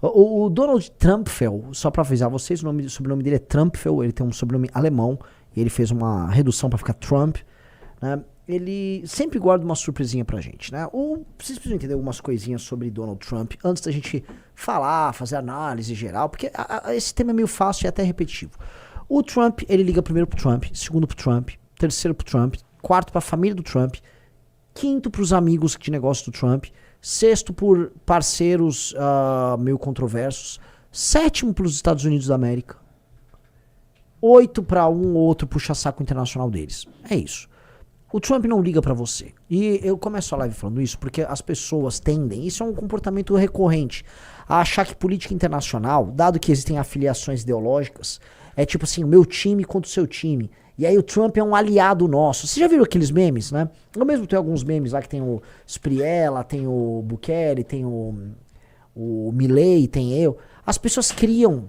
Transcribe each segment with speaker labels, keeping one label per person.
Speaker 1: O Donald Trumpfel, só pra avisar vocês, o sobrenome dele é Trumpfel, ele tem um sobrenome alemão, e ele fez uma redução pra ficar Trump, né? Ele sempre guarda uma surpresinha pra gente, né? Vocês precisam entender algumas coisinhas sobre Donald Trump antes da gente falar, fazer análise geral, porque esse tema é meio fácil e até repetitivo. O Trump, ele liga primeiro pro Trump, segundo pro Trump, terceiro pro Trump, quarto pra família do Trump, quinto pros amigos de negócio do Trump, sexto por parceiros meio controversos, sétimo pros Estados Unidos da América, oito pra um ou outro puxa-saco internacional deles. É isso. O Trump não liga pra você. E eu começo a live falando isso porque as pessoas tendem, isso é um comportamento recorrente, a achar que política internacional, dado que existem afiliações ideológicas, é tipo assim, o meu time contra o seu time. E aí o Trump é um aliado nosso. Você já viram aqueles memes, né? Eu mesmo tenho alguns memes lá que tem o Spriella, tem o Bukele, tem o Milley, tem eu. As pessoas criam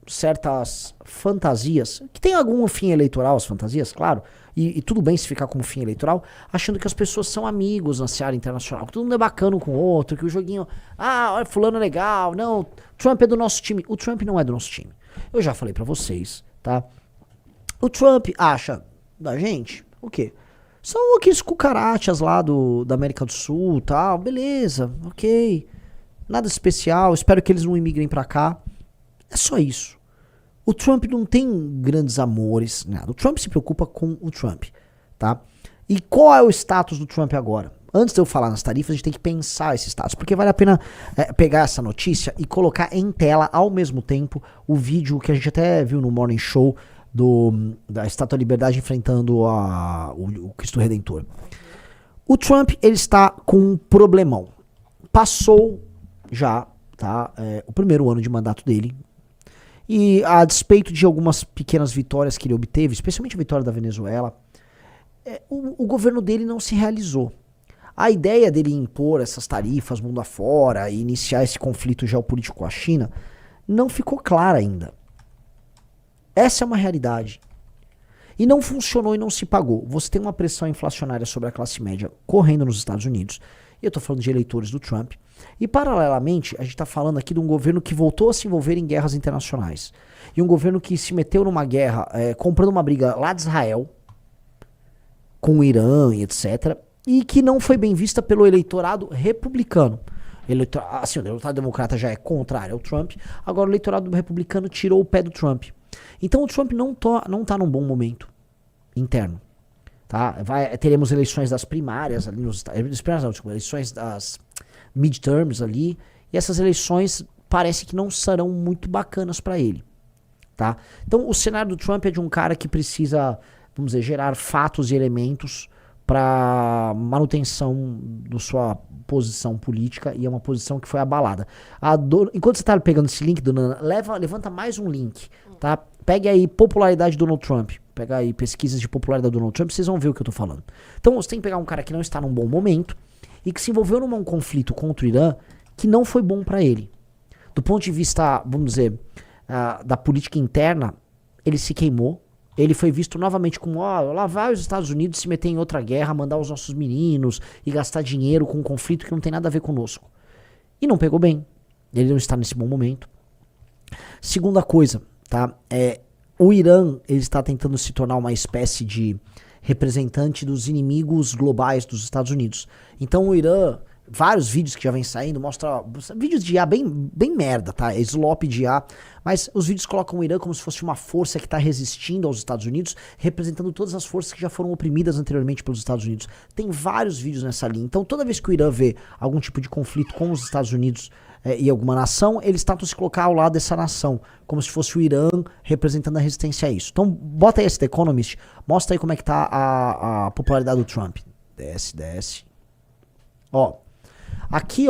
Speaker 1: certas fantasias, que tem algum fim eleitoral, as fantasias, claro, e tudo bem se ficar como fim eleitoral, achando que as pessoas são amigos na seara internacional, que todo mundo é bacana com o outro, que o joguinho, olha, fulano é legal, não, Trump é do nosso time. O Trump não é do nosso time. Eu já falei pra vocês, tá? O Trump acha da gente, o quê? São aqueles cucarachas lá da América do Sul, tal, beleza, ok, nada especial, espero que eles não imigrem pra cá. É só isso. O Trump não tem grandes amores, nada. O Trump se preocupa com o Trump, tá? E qual é o status do Trump agora? Antes de eu falar nas tarifas, a gente tem que pensar esse status, porque vale a pena pegar essa notícia e colocar em tela, ao mesmo tempo, o vídeo que a gente até viu no Morning Show da Estátua da Liberdade enfrentando o Cristo Redentor. O Trump, ele está com um problemão. Passou já, tá, o primeiro ano de mandato dele, e a despeito de algumas pequenas vitórias que ele obteve, especialmente a vitória da Venezuela, o governo dele não se realizou. A ideia dele impor essas tarifas mundo afora e iniciar esse conflito geopolítico com a China não ficou clara ainda. Essa é uma realidade. E não funcionou e não se pagou. Você tem uma pressão inflacionária sobre a classe média correndo nos Estados Unidos. E eu tô falando de eleitores do Trump. E paralelamente, a gente tá falando aqui de um governo que voltou a se envolver em guerras internacionais. E um governo que se meteu numa guerra, comprando uma briga lá de Israel, com o Irã e etc. E que não foi bem vista pelo eleitorado republicano. O eleitorado democrata já é contrário ao Trump. Agora o eleitorado republicano tirou o pé do Trump. Então o Trump não tá num bom momento interno. Tá? Teremos eleições das primárias ali eleições das midterms ali, e essas eleições parece que não serão muito bacanas para ele, tá? Então o cenário do Trump é de um cara que precisa, vamos dizer, gerar fatos e elementos para manutenção da sua posição política, e é uma posição que foi abalada. Enquanto você tá pegando esse link, dona Ana, levanta mais um link, tá? Pegue aí popularidade do Donald Trump. Pega aí pesquisas de popularidade do Donald Trump, vocês vão ver o que eu tô falando. Então você tem que pegar um cara que não está num bom momento e que se envolveu num conflito contra o Irã que não foi bom para ele. Do ponto de vista, vamos dizer, da política interna, ele se queimou. Ele foi visto novamente como, lá vai os Estados Unidos se meter em outra guerra, mandar os nossos meninos e gastar dinheiro com um conflito que não tem nada a ver conosco. E não pegou bem. Ele não está nesse bom momento. Segunda coisa, tá? O Irã, ele está tentando se tornar uma espécie de representante dos inimigos globais dos Estados Unidos. Então o Irã, vários vídeos que já vem saindo, mostra vídeos de IA bem merda, tá? É slop de IA, mas os vídeos colocam o Irã como se fosse uma força que está resistindo aos Estados Unidos, representando todas as forças que já foram oprimidas anteriormente pelos Estados Unidos. Tem vários vídeos nessa linha. Então toda vez que o Irã vê algum tipo de conflito com os Estados Unidos e alguma nação, eles tentam se colocar ao lado dessa nação, como se fosse o Irã representando a resistência a isso. Então bota aí esse The Economist, mostra aí como é que tá a popularidade do Trump. Desce. Aqui,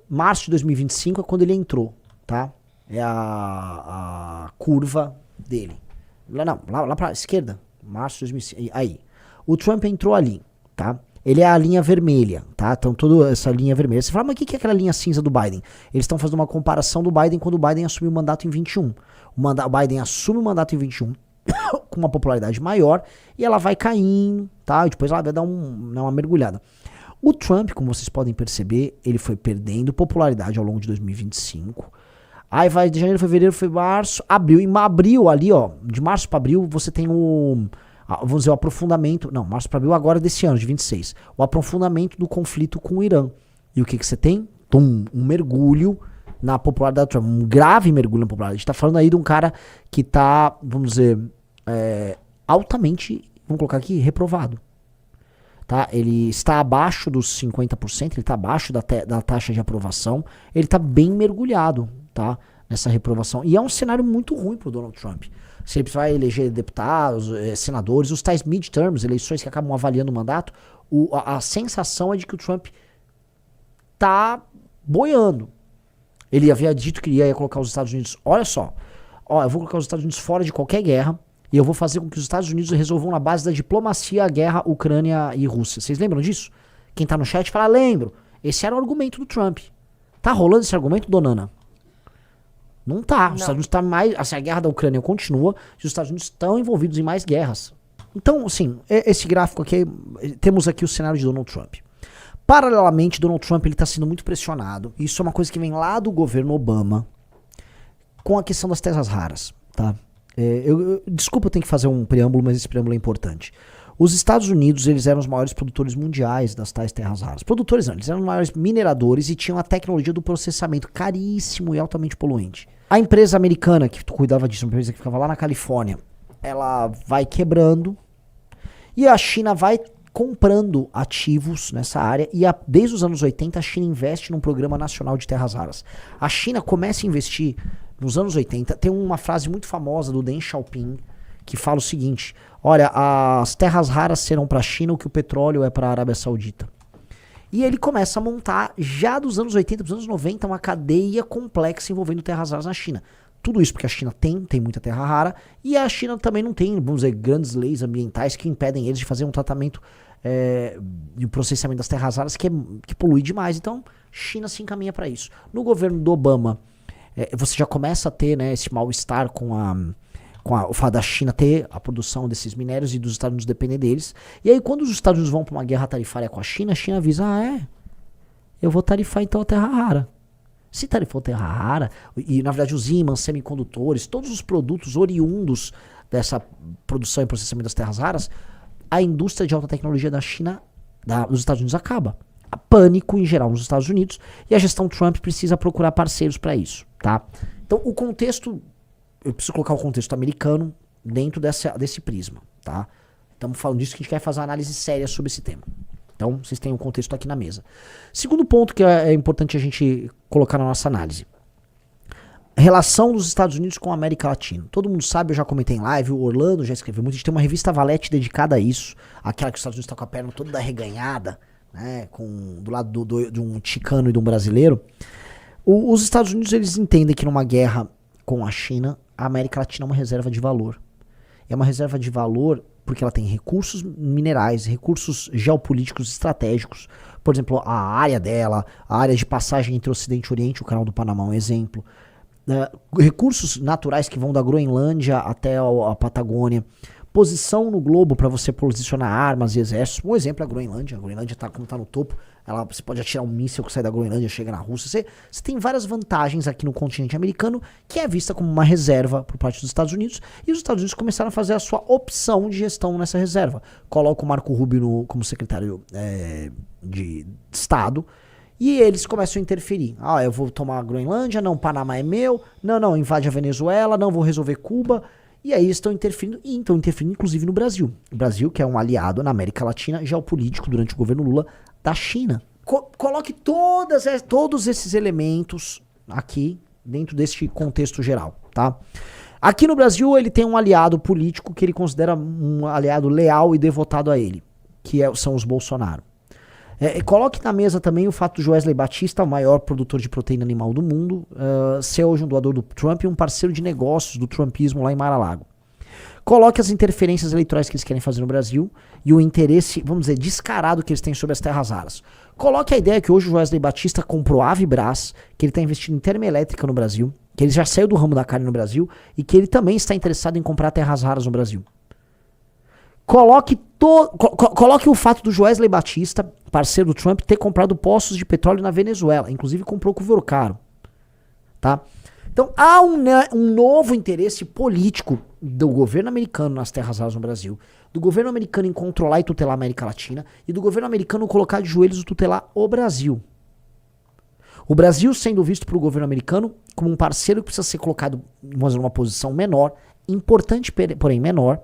Speaker 1: março de 2025 é quando ele entrou, tá? É a curva dele. Lá pra esquerda, março de 2005, aí. O Trump entrou ali, tá? Ele é a linha vermelha, tá? Então toda essa linha vermelha. Você fala, mas o que é aquela linha cinza do Biden? Eles estão fazendo uma comparação do Biden quando o Biden assumiu o mandato em 21. O Biden assume o mandato em 21 com uma popularidade maior e ela vai caindo, tá? E depois ela vai dar uma mergulhada. O Trump, como vocês podem perceber, ele foi perdendo popularidade ao longo de 2025. Aí vai de janeiro, fevereiro, março, abril. Em abril ali, ó, de março para abril, você tem vamos dizer, o aprofundamento. Não, março para abril agora desse ano, de 26. O aprofundamento do conflito com o Irã. E o que você tem? Um mergulho na popularidade do Trump. Um grave mergulho na popularidade. A gente tá falando aí de um cara que tá, vamos dizer, altamente, vamos colocar aqui, reprovado. Tá? Ele está abaixo dos 50%, ele está abaixo da taxa de aprovação. Ele está bem mergulhado, tá, nessa reprovação. E é um cenário muito ruim para o Donald Trump. Se ele vai eleger deputados, senadores, os tais midterms, eleições que acabam avaliando o mandato, a sensação é de que o Trump tá boiando. Ele havia dito que ia colocar os Estados Unidos, olha só, eu vou colocar os Estados Unidos fora de qualquer guerra, e eu vou fazer com que os Estados Unidos resolvam na base da diplomacia a guerra Ucrânia e Rússia. Vocês lembram disso? Quem tá no chat fala, lembro. Esse era o argumento do Trump. Tá rolando esse argumento, Donana? Não tá. Os Estados Unidos tá mais... Assim, a guerra da Ucrânia continua e os Estados Unidos estão envolvidos em mais guerras. Então, assim, esse gráfico aqui, temos aqui o cenário de Donald Trump. Paralelamente, Donald Trump ele tá sendo muito pressionado. Isso é uma coisa que vem lá do governo Obama com a questão das terras raras, tá? Desculpa, eu tenho que fazer um preâmbulo, mas esse preâmbulo é importante. Os Estados Unidos, eles eram os maiores produtores mundiais das tais terras raras. Produtores não, eles eram os maiores mineradores e tinham a tecnologia do processamento caríssimo e altamente poluente. A empresa americana que cuidava disso, uma empresa que ficava lá na Califórnia, ela vai quebrando e a China vai comprando ativos nessa área e desde os anos 80 a China investe num programa nacional de terras raras. A China começa a investir nos anos 80, tem uma frase muito famosa do Deng Xiaoping que fala o seguinte, olha, as terras raras serão para a China o que o petróleo é para a Arábia Saudita. E ele começa a montar, já dos anos 80 para os anos 90, uma cadeia complexa envolvendo terras raras na China. Tudo isso porque a China tem muita terra rara, e a China também não tem, vamos dizer, grandes leis ambientais que impedem eles de fazer um tratamento e o processamento das terras raras que polui demais. Então, China se encaminha para isso. No governo do Obama, você já começa a ter, né, esse mal-estar com o fato da China ter a produção desses minérios e dos Estados Unidos depender deles. E aí, quando os Estados Unidos vão para uma guerra tarifária com a China avisa, eu vou tarifar então a terra rara. Se tarifou terra rara, e na verdade os ímãs, semicondutores, todos os produtos oriundos dessa produção e processamento das terras raras, a indústria de alta tecnologia da China, dos Estados Unidos acaba. Há pânico em geral nos Estados Unidos e a gestão Trump precisa procurar parceiros para isso, tá? Então o contexto, eu preciso colocar o contexto americano dentro desse prisma, tá? Estamos falando disso que a gente quer fazer uma análise séria sobre esse tema. Então vocês têm o contexto aqui na mesa. Segundo ponto que é importante a gente colocar na nossa análise. Relação dos Estados Unidos com a América Latina. Todo mundo sabe, eu já comentei em live, o Orlando já escreveu muito, a gente tem uma revista Valete dedicada a isso, aquela que os Estados Unidos estão com a perna toda arreganhada, né, do lado de um chicano e de um brasileiro. Os Estados Unidos, eles entendem que numa guerra com a China, a América Latina é uma reserva de valor. É uma reserva de valor porque ela tem recursos minerais, recursos geopolíticos estratégicos. Por exemplo, a área dela, a área de passagem entre o Ocidente e o Oriente, o Canal do Panamá é um exemplo. Recursos naturais que vão da Groenlândia até a Patagônia. Posição no globo para você posicionar armas e exércitos. Um exemplo é a Groenlândia. A Groenlândia, como está no topo, você pode atirar um míssil que sai da Groenlândia e chega na Rússia. Você tem várias vantagens aqui no continente americano, que é vista como uma reserva por parte dos Estados Unidos. E os Estados Unidos começaram a fazer a sua opção de gestão nessa reserva. Coloca o Marco Rubio como secretário de Estado. E eles começam a interferir. Eu vou tomar a Groenlândia, não, Panamá é meu. Não, invade a Venezuela, não, vou resolver Cuba. E aí eles estão interferindo, inclusive no Brasil. O Brasil, que é um aliado na América Latina, geopolítico durante o governo Lula, da China. Coloque todos esses elementos aqui dentro deste contexto geral, tá? Aqui no Brasil ele tem um aliado político que ele considera um aliado leal e devotado a ele, que são os Bolsonaro. Coloque na mesa também o fato do Wesley Batista, o maior produtor de proteína animal do mundo, ser hoje um doador do Trump e um parceiro de negócios do trumpismo lá em Mar-a-Lago. Coloque as interferências eleitorais que eles querem fazer no Brasil e o interesse, vamos dizer, descarado que eles têm sobre as terras raras. Coloque a ideia que hoje o Wesley Batista comprou a Avibras, que ele está investindo em termoelétrica no Brasil, que ele já saiu do ramo da carne no Brasil e que ele também está interessado em comprar terras raras no Brasil. Coloque o fato do Wesley Batista, parceiro do Trump, ter comprado poços de petróleo na Venezuela. Inclusive comprou com o Velcaro. Tá? Então há um novo interesse político do governo americano nas terras raras no Brasil, do governo americano em controlar e tutelar a América Latina e do governo americano colocar de joelhos e tutelar o Brasil. O Brasil sendo visto pelo governo americano como um parceiro que precisa ser colocado numa posição menor, importante porém menor,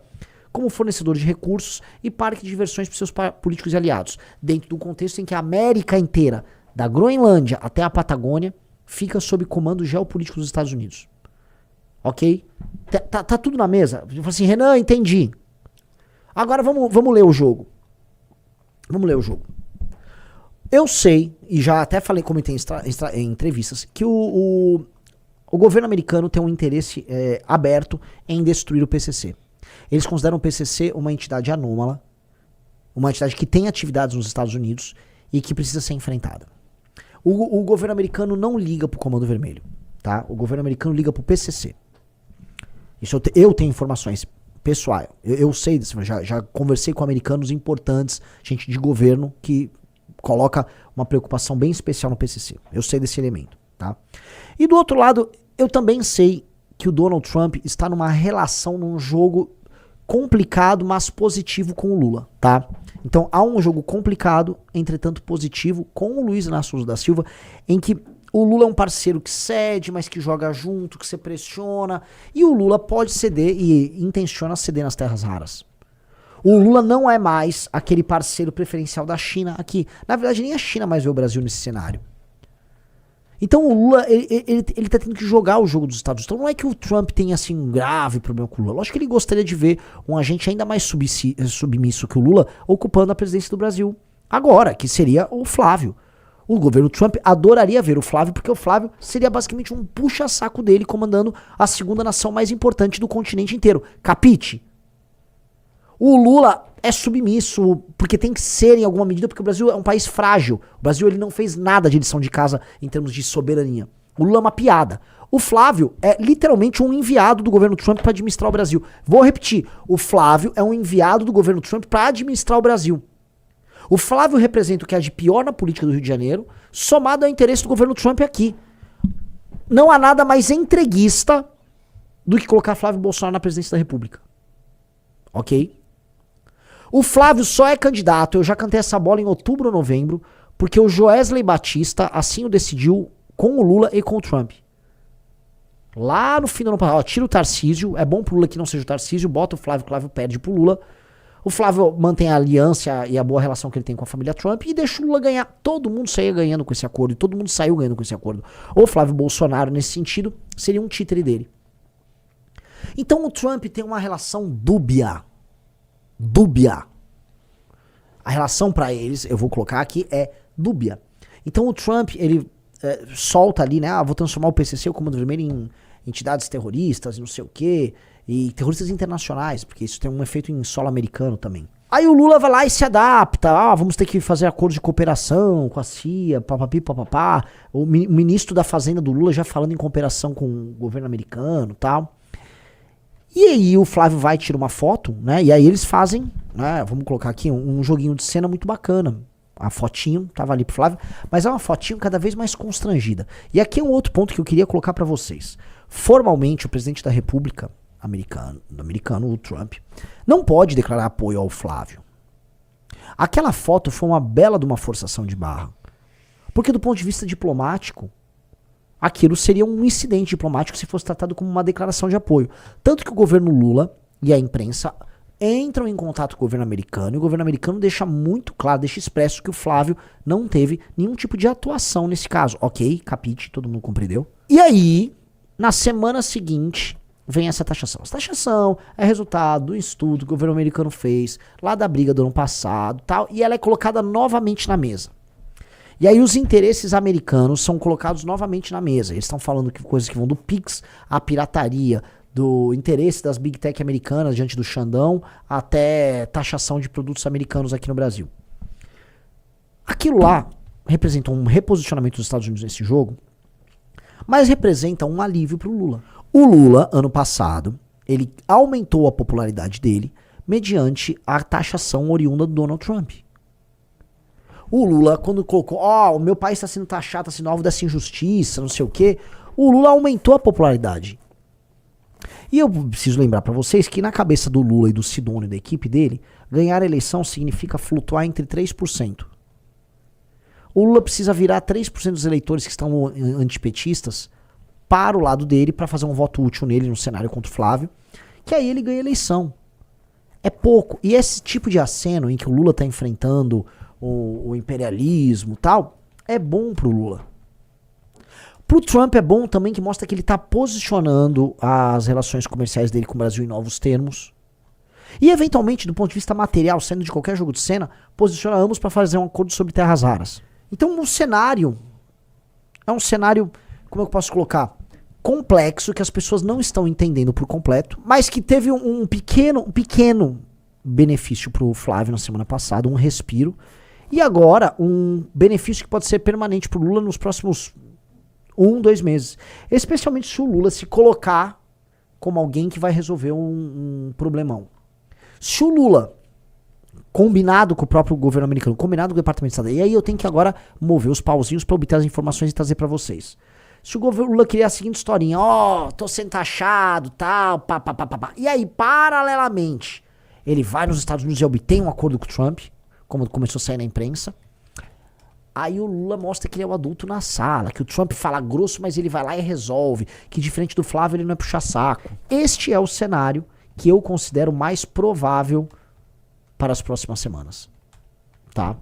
Speaker 1: como fornecedor de recursos e parque de diversões para seus políticos e aliados, dentro do contexto em que a América inteira, da Groenlândia até a Patagônia, fica sob comando geopolítico dos Estados Unidos. Ok? Tá tudo na mesa. Eu falei assim, Renan, entendi. Agora vamos ler o jogo. Vamos ler o jogo. Eu sei, e já até comentei em entrevistas, que o governo americano tem um interesse aberto em destruir o PCC. Eles consideram o PCC uma entidade anômala, uma entidade que tem atividades nos Estados Unidos e que precisa ser enfrentada. O governo americano não liga pro Comando Vermelho, tá? O governo americano liga pro PCC. Isso eu tenho informações pessoais. Eu sei disso, já conversei com americanos importantes, gente de governo que coloca uma preocupação bem especial no PCC. Eu sei desse elemento, tá? E do outro lado, eu também sei que o Donald Trump está numa relação, num jogo complicado, mas positivo com o Lula, tá? Então há um jogo complicado, entretanto positivo, com o Luiz Inácio Lula da Silva, em que o Lula é um parceiro que cede, mas que joga junto, que se pressiona, e o Lula pode ceder e intenciona ceder nas terras raras. O Lula não é mais aquele parceiro preferencial da China aqui. Na verdade, nem a China mais vê o Brasil nesse cenário. Então o Lula, ele tá tendo que jogar o jogo dos Estados Unidos. Então não é que o Trump tenha assim um grave problema com o Lula. Lógico que ele gostaria de ver um agente ainda mais submisso que o Lula ocupando a presidência do Brasil agora, que seria o Flávio. O governo Trump adoraria ver o Flávio, porque o Flávio seria basicamente um puxa-saco dele comandando a segunda nação mais importante do continente inteiro. Capite? O Lula é submisso, porque tem que ser em alguma medida, porque o Brasil é um país frágil. O Brasil ele não fez nada de lição de casa em termos de soberania. O Lula é uma piada. O Flávio é literalmente um enviado do governo Trump para administrar o Brasil. Vou repetir, o Flávio é um enviado do governo Trump para administrar o Brasil. O Flávio representa o que há de pior na política do Rio de Janeiro, somado ao interesse do governo Trump aqui. Não há nada mais entreguista do que colocar Flávio Bolsonaro na presidência da República. Ok? O Flávio só é candidato, eu já cantei essa bola em outubro ou novembro, porque o Joesley Batista assim o decidiu com o Lula e com o Trump. Lá no fim do ano passado, tira o Tarcísio, é bom pro Lula que não seja o Tarcísio, bota o Flávio perde pro Lula. O Flávio mantém a aliança e a boa relação que ele tem com a família Trump e deixa o Lula ganhar. Todo mundo saía ganhando com esse acordo e todo mundo saiu ganhando com esse acordo. O Flávio Bolsonaro, nesse sentido, seria um títere dele. Então o Trump tem uma relação dúbia. Dúbia. A relação pra eles, eu vou colocar aqui, é dúbia. Então o Trump, ele solta ali, né? Vou transformar o PCC, o Comando Vermelho, em entidades terroristas e não sei o quê. E terroristas internacionais, porque isso tem um efeito em solo americano também. Aí o Lula vai lá e se adapta. Vamos ter que fazer acordo de cooperação com a CIA, papapi, papapá. O ministro da Fazenda do Lula já falando em cooperação com o governo americano e tal. E aí o Flávio vai tirar uma foto, né? E aí eles fazem, né? Vamos colocar aqui um joguinho de cena muito bacana. A fotinho tava ali pro Flávio, mas é uma fotinho cada vez mais constrangida. E aqui é um outro ponto que eu queria colocar pra vocês. Formalmente, o presidente da República americano, o Trump, não pode declarar apoio ao Flávio. Aquela foto foi uma bela de uma forçação de barra. Porque do ponto de vista diplomático, aquilo seria um incidente diplomático se fosse tratado como uma declaração de apoio. Tanto que o governo Lula e a imprensa entram em contato com o governo americano e o governo americano deixa muito claro, deixa expresso que o Flávio não teve nenhum tipo de atuação nesse caso. Ok, capite, todo mundo compreendeu. E aí, na semana seguinte, vem essa taxação. Essa taxação é resultado do estudo que o governo americano fez lá da briga do ano passado, tal, e ela é colocada novamente na mesa. E aí os interesses americanos são colocados novamente na mesa. Eles estão falando que coisas que vão do Pix à pirataria, do interesse das Big Tech americanas diante do Xandão, até taxação de produtos americanos aqui no Brasil. Aquilo lá representa um reposicionamento dos Estados Unidos nesse jogo, mas representa um alívio para o Lula. O Lula, ano passado, ele aumentou a popularidade dele mediante a taxação oriunda do Donald Trump. O Lula, quando colocou, o meu país está sendo taxado, está sendo alvo dessa injustiça, não sei o quê, o Lula aumentou a popularidade. E eu preciso lembrar para vocês que na cabeça do Lula e do Sidônio e da equipe dele, ganhar a eleição significa flutuar entre 3%. O Lula precisa virar 3% dos eleitores que estão antipetistas para o lado dele para fazer um voto útil nele no cenário contra o Flávio, que aí ele ganha a eleição. É pouco. E esse tipo de aceno em que o Lula está enfrentando o imperialismo e tal, é bom pro Lula. Pro Trump é bom também que mostra que ele está posicionando as relações comerciais dele com o Brasil em novos termos. E eventualmente, do ponto de vista material, saindo de qualquer jogo de cena, posiciona ambos para fazer um acordo sobre terras raras. Então o cenário é um cenário, como eu posso colocar, complexo, que as pessoas não estão entendendo por completo, mas que teve um pequeno benefício pro Flávio na semana passada, um respiro, e agora um benefício que pode ser permanente pro Lula nos próximos 2 meses. Especialmente se o Lula se colocar como alguém que vai resolver um problemão. Se o Lula, combinado com o próprio governo americano, combinado com o Departamento de Estado, e aí eu tenho que agora mover os pauzinhos para obter as informações e trazer para vocês. Se o governo Lula criar a seguinte historinha, tô sendo taxado, tal, pá. E aí, paralelamente, ele vai nos Estados Unidos e obtém um acordo com o Trump, como começou a sair na imprensa. Aí o Lula mostra que ele é o adulto na sala, que o Trump fala grosso, mas ele vai lá e resolve, que diferente do Flávio ele não é puxar saco. Este é o cenário que eu considero mais provável para as próximas semanas. Tá?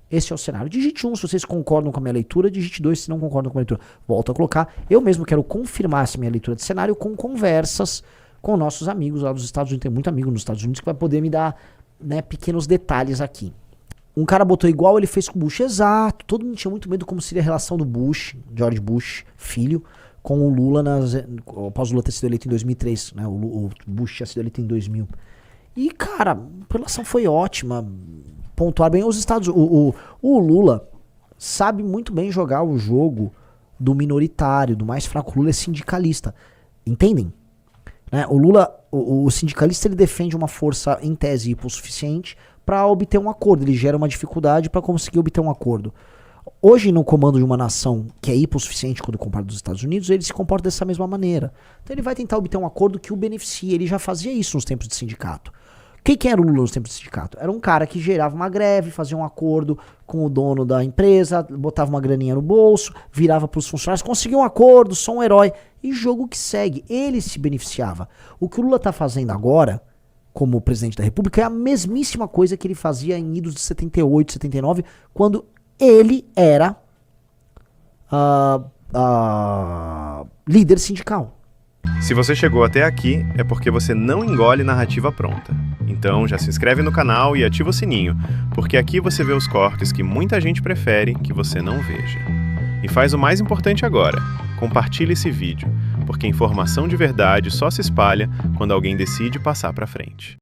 Speaker 1: Esse é o cenário. Digite 1 se vocês concordam com a minha leitura, digite 2 se não concordam com a minha leitura. Volto a colocar. Eu mesmo quero confirmar essa minha leitura de cenário com conversas com nossos amigos lá dos Estados Unidos. Tem muito amigo nos Estados Unidos que vai poder me dar, né, pequenos detalhes aqui. Um cara botou igual ele fez com o Bush. Exato. Todo mundo tinha muito medo como seria a relação do Bush, George Bush, filho, com o Lula após o Lula ter sido eleito em 2003. Né? O Bush tinha sido eleito em 2000. E, cara, a relação foi ótima. Pontuar bem os Estados Unidos. O Lula sabe muito bem jogar o jogo do minoritário, do mais fraco. O Lula é sindicalista. Entendem? Né? O Lula, o sindicalista, ele defende uma força em tese hipossuficiente para obter um acordo. Ele gera uma dificuldade para conseguir obter um acordo. Hoje, no comando de uma nação que é hipossuficiente quando compara dos Estados Unidos, ele se comporta dessa mesma maneira. Então ele vai tentar obter um acordo que o beneficie. Ele já fazia isso nos tempos de sindicato. Quem era o Lula nos tempos de sindicato? Era um cara que gerava uma greve, fazia um acordo com o dono da empresa, botava uma graninha no bolso, virava para os funcionários, conseguia um acordo, sou um herói. E jogo que segue. Ele se beneficiava. O que o Lula está fazendo agora, como presidente da República, é a mesmíssima coisa que ele fazia em idos de 78, 79, quando ele era líder sindical.
Speaker 2: Se você chegou até aqui, é porque você não engole narrativa pronta. Então já se inscreve no canal e ativa o sininho, porque aqui você vê os cortes que muita gente prefere que você não veja. E faz o mais importante agora, compartilhe esse vídeo, porque informação de verdade só se espalha quando alguém decide passar pra frente.